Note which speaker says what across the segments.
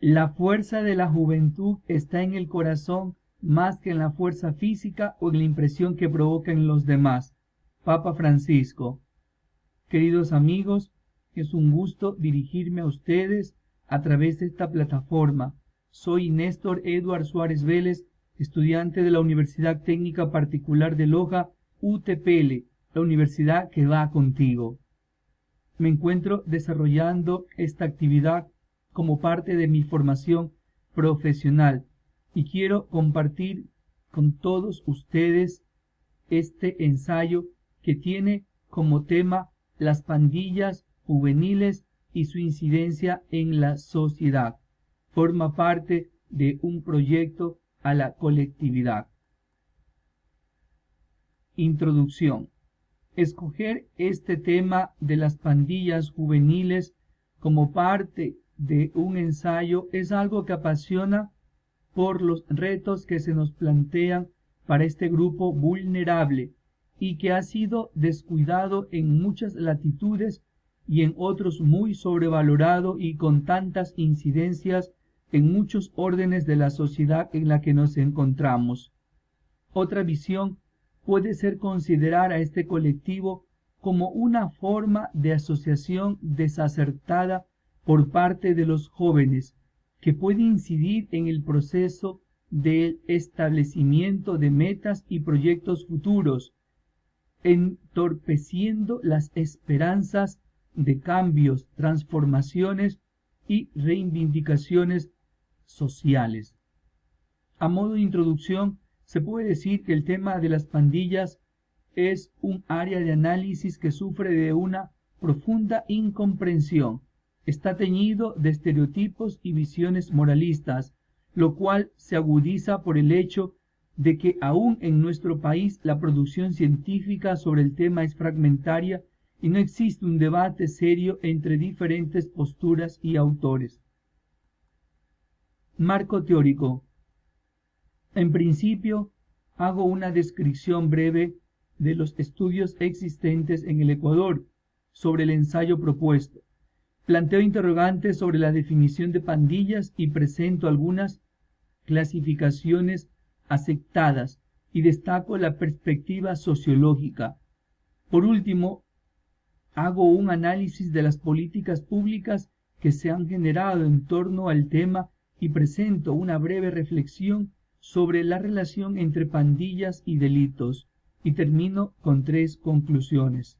Speaker 1: La fuerza de la juventud está en el corazón más que en la fuerza física o en la impresión que provoca en los demás. Papa Francisco. Queridos amigos, es un gusto dirigirme a ustedes a través de esta plataforma. Soy Néstor Eduard Suárez Vélez, estudiante de la Universidad Técnica Particular de Loja, UTPL, la universidad que va contigo. Me encuentro desarrollando esta actividad como parte de mi formación profesional y quiero compartir con todos ustedes este ensayo que tiene como tema las pandillas juveniles y su incidencia en la sociedad. Forma parte de un proyecto a la colectividad. Introducción. Escoger este tema de las pandillas juveniles como parte de un ensayo es algo que apasiona por los retos que se nos plantean para este grupo vulnerable y que ha sido descuidado en muchas latitudes y en otros muy sobrevalorado y con tantas incidencias en muchos órdenes de la sociedad en la que nos encontramos. Otra visión puede ser considerar a este colectivo como una forma de asociación desacertada por parte de los jóvenes, que puede incidir en el proceso del establecimiento de metas y proyectos futuros, entorpeciendo las esperanzas de cambios, transformaciones y reivindicaciones sociales. A modo de introducción, se puede decir que el tema de las pandillas es un área de análisis que sufre de una profunda incomprensión. Está teñido de estereotipos y visiones moralistas, lo cual se agudiza por el hecho de que aún en nuestro país la producción científica sobre el tema es fragmentaria y no existe un debate serio entre diferentes posturas y autores. Marco teórico. En principio, hago una descripción breve de los estudios existentes en el Ecuador sobre el ensayo propuesto. Planteo interrogantes sobre la definición de pandillas y presento algunas clasificaciones aceptadas y destaco la perspectiva sociológica. Por último, hago un análisis de las políticas públicas que se han generado en torno al tema y presento una breve reflexión sobre la relación entre pandillas y delitos, y termino con 3 conclusiones.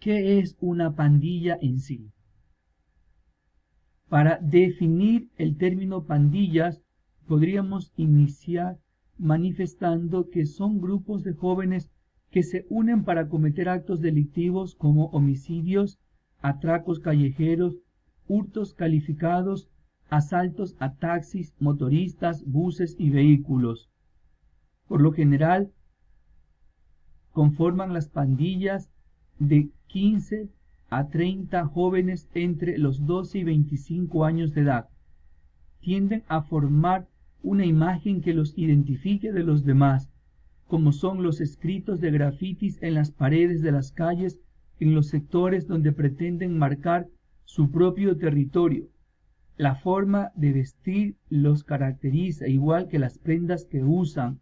Speaker 1: ¿Qué es una pandilla en sí? Para definir el término pandillas, podríamos iniciar manifestando que son grupos de jóvenes que se unen para cometer actos delictivos como homicidios, atracos callejeros, hurtos calificados, asaltos a taxis, motoristas, buses y vehículos. Por lo general, conforman las pandillas de 15 a 30 jóvenes entre los 12 y 25 años de edad. Tienden a formar una imagen que los identifique de los demás, como son los escritos de grafitis en las paredes de las calles en los sectores donde pretenden marcar su propio territorio. La forma de vestir los caracteriza, igual que las prendas que usan,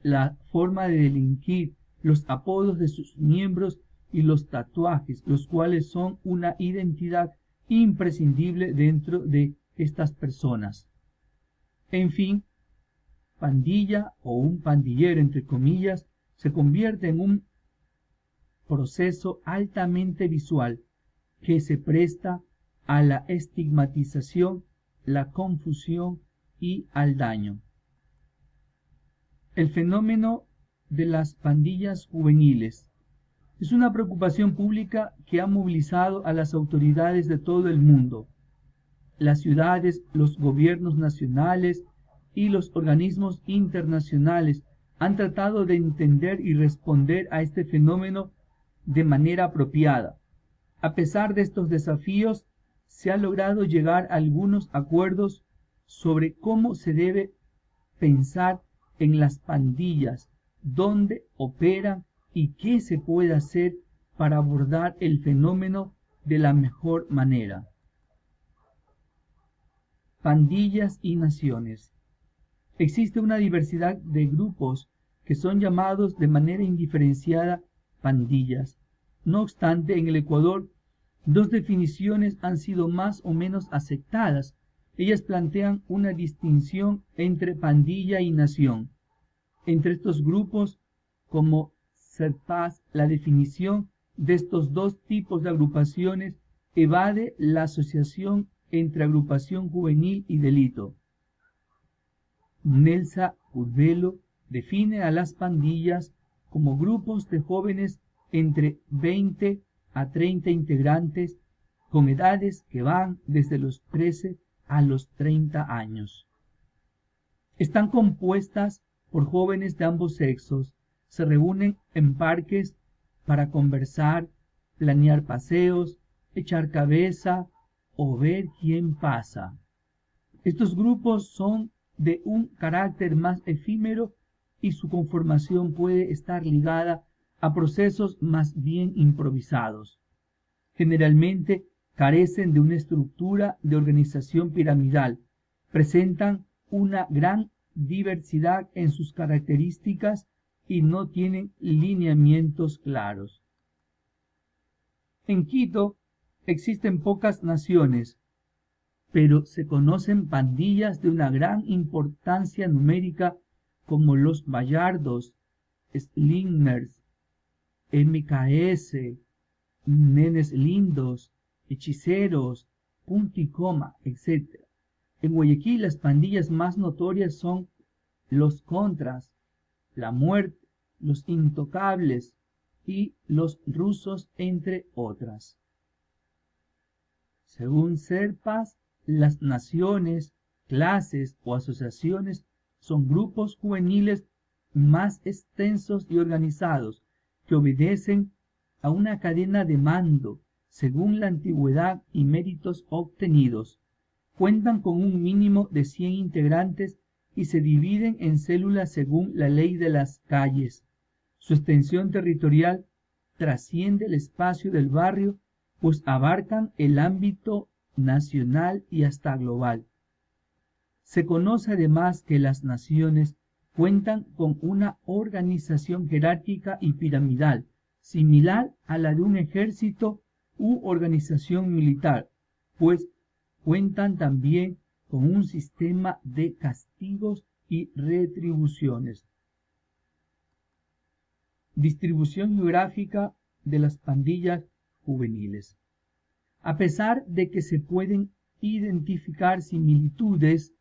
Speaker 1: la forma de delinquir, los apodos de sus miembros y los tatuajes, los cuales son una identidad imprescindible dentro de estas personas. En fin, pandilla o un pandillero, entre comillas, se convierte en un proceso altamente visual que se presta a la estigmatización, la confusión y al daño. El fenómeno de las pandillas juveniles es una preocupación pública que ha movilizado a las autoridades de todo el mundo. Las ciudades, los gobiernos nacionales y los organismos internacionales han tratado de entender y responder a este fenómeno de manera apropiada. A pesar de estos desafíos, se ha logrado llegar a algunos acuerdos sobre cómo se debe pensar en las pandillas, dónde operan y qué se puede hacer para abordar el fenómeno de la mejor manera. pandillas y naciones. Existe una diversidad de grupos que son llamados de manera indiferenciada pandillas. No obstante, en el Ecuador, dos definiciones han sido más o menos aceptadas. Ellas plantean una distinción entre pandilla y nación. Entre estos grupos, como Serpas, la definición de estos dos tipos de agrupaciones evade la asociación entre agrupación juvenil y delito. Nelsa Curvelo define a las pandillas como grupos de jóvenes entre 20 a 30 integrantes con edades que van desde los 13 a los 30 años. Están compuestas por jóvenes de ambos sexos, se reúnen en parques para conversar, planear paseos, echar cabeza o ver quién pasa. Estos grupos son de un carácter más efímero y su conformación puede estar ligada a procesos más bien improvisados. Generalmente carecen de una estructura de organización piramidal, presentan una gran diversidad en sus características y no tienen lineamientos claros. En Quito existen pocas naciones, pero se conocen pandillas de una gran importancia numérica como los Bayardos, Slingers, MKS, Nenes Lindos, Hechiceros, Punto y Coma, etc. En Guayaquil las pandillas más notorias son los Contras, La Muerte, los Intocables y los Rusos, entre otras. Según Serpas, las naciones, clases o asociaciones son grupos juveniles más extensos y organizados que obedecen a una cadena de mando según la antigüedad y méritos obtenidos. Cuentan con un mínimo de 100 integrantes y se dividen en células según la ley de las calles. Su extensión territorial trasciende el espacio del barrio, pues abarcan el ámbito nacional y hasta global. Se conoce además que las naciones cuentan con una organización jerárquica y piramidal, similar a la de un ejército u organización militar, pues cuentan también con un sistema de castigos y retribuciones. Distribución geográfica de las pandillas juveniles. A pesar de que se pueden identificar similitudes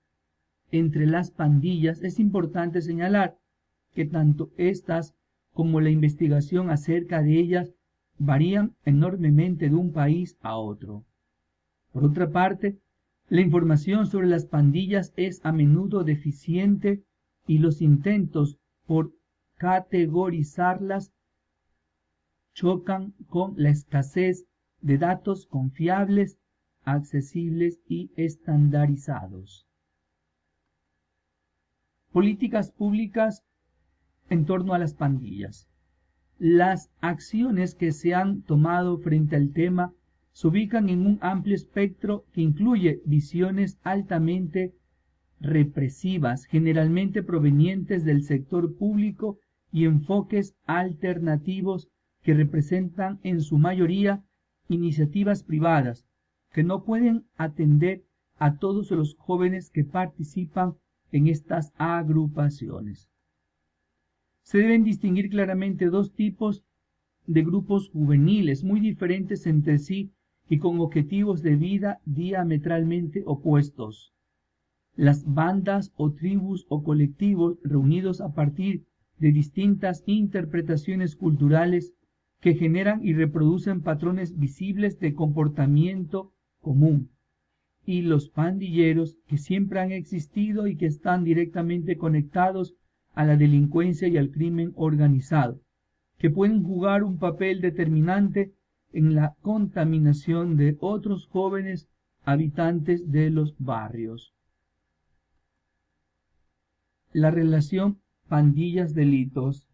Speaker 1: entre las pandillas, es importante señalar que tanto estas como la investigación acerca de ellas varían enormemente de un país a otro. Por otra parte, la información sobre las pandillas es a menudo deficiente y los intentos por categorizarlas chocan con la escasez de datos confiables, accesibles y estandarizados. Políticas públicas en torno a las pandillas. Las acciones que se han tomado frente al tema se ubican en un amplio espectro que incluye visiones altamente represivas, generalmente provenientes del sector público, y enfoques alternativos que representan en su mayoría iniciativas privadas que no pueden atender a todos los jóvenes que participan en estas agrupaciones. Se deben distinguir claramente dos tipos de grupos juveniles muy diferentes entre sí y con objetivos de vida diametralmente opuestos. Las bandas o tribus o colectivos reunidos a partir de distintas interpretaciones culturales que generan y reproducen patrones visibles de comportamiento común, y los pandilleros que siempre han existido y que están directamente conectados a la delincuencia y al crimen organizado, que pueden jugar un papel determinante en la contaminación de otros jóvenes habitantes de los barrios. La relación pandillas-delitos.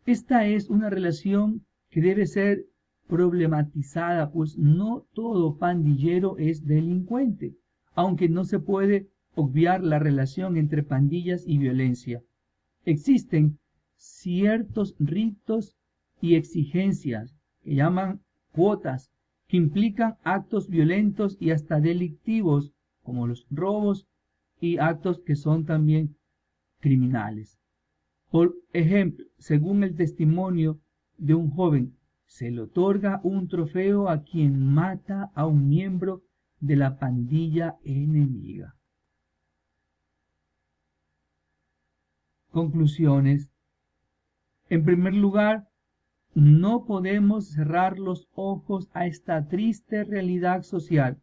Speaker 1: Esta es una relación que debe ser problematizada, pues no todo pandillero es delincuente. aunque no se puede obviar la relación entre pandillas y violencia. Existen ciertos ritos y exigencias que llaman cuotas, que implican actos violentos y hasta delictivos, como los robos y actos que son también criminales. Por ejemplo, según el testimonio de un joven, se le otorga un trofeo a quien mata a un miembro de la pandilla enemiga. Conclusiones. En primer lugar, no podemos cerrar los ojos a esta triste realidad social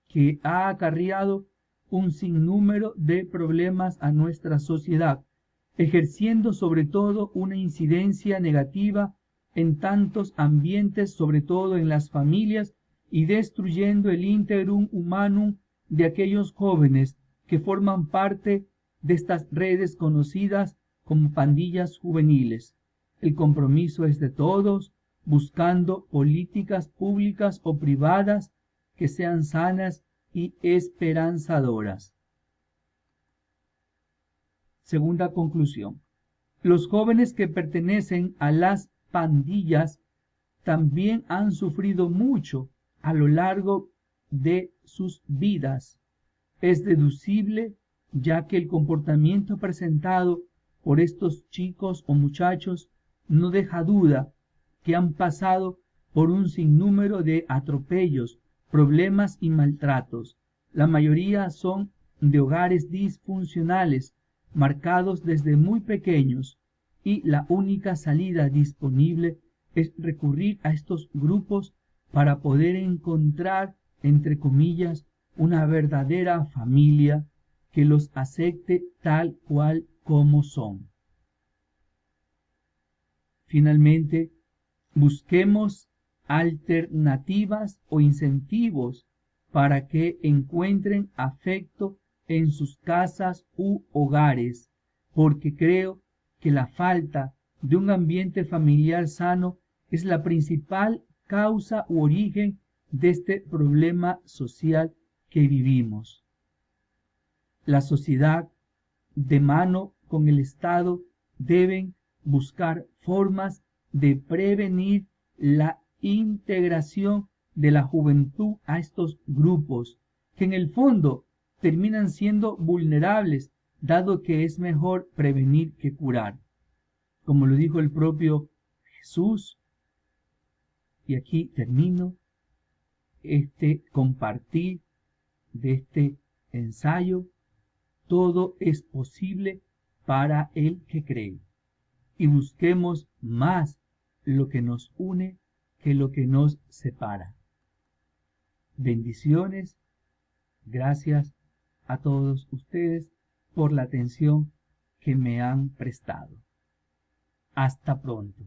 Speaker 1: que ha acarreado un sinnúmero de problemas a nuestra sociedad, ejerciendo sobre todo una incidencia negativa en tantos ambientes, sobre todo en las familias, y destruyendo el integrum humanum de aquellos jóvenes que forman parte de estas redes conocidas como pandillas juveniles. El compromiso es de todos, buscando políticas públicas o privadas que sean sanas y esperanzadoras. Segunda conclusión. Los jóvenes que pertenecen a las pandillas también han sufrido mucho a lo largo de sus vidas. Es deducible, ya que el comportamiento presentado por estos chicos o muchachos no deja duda que han pasado por un sinnúmero de atropellos, problemas y maltratos. La mayoría son de hogares disfuncionales, marcados desde muy pequeños, y la única salida disponible es recurrir a estos grupos para poder encontrar, entre comillas, una verdadera familia que los acepte tal cual como son. Finalmente, busquemos alternativas o incentivos para que encuentren afecto en sus casas u hogares, porque creo que la falta de un ambiente familiar sano es la principal causa u origen de este problema social que vivimos. La sociedad, de mano con el Estado, deben buscar formas de prevenir la integración de la juventud a estos grupos, que en el fondo terminan siendo vulnerables, dado que es mejor prevenir que curar. Como lo dijo el propio Jesús, y aquí termino este compartir de este ensayo. Todo es posible para el que cree. Y busquemos más lo que nos une que lo que nos separa. Bendiciones. Gracias a todos ustedes por la atención que me han prestado. Hasta pronto.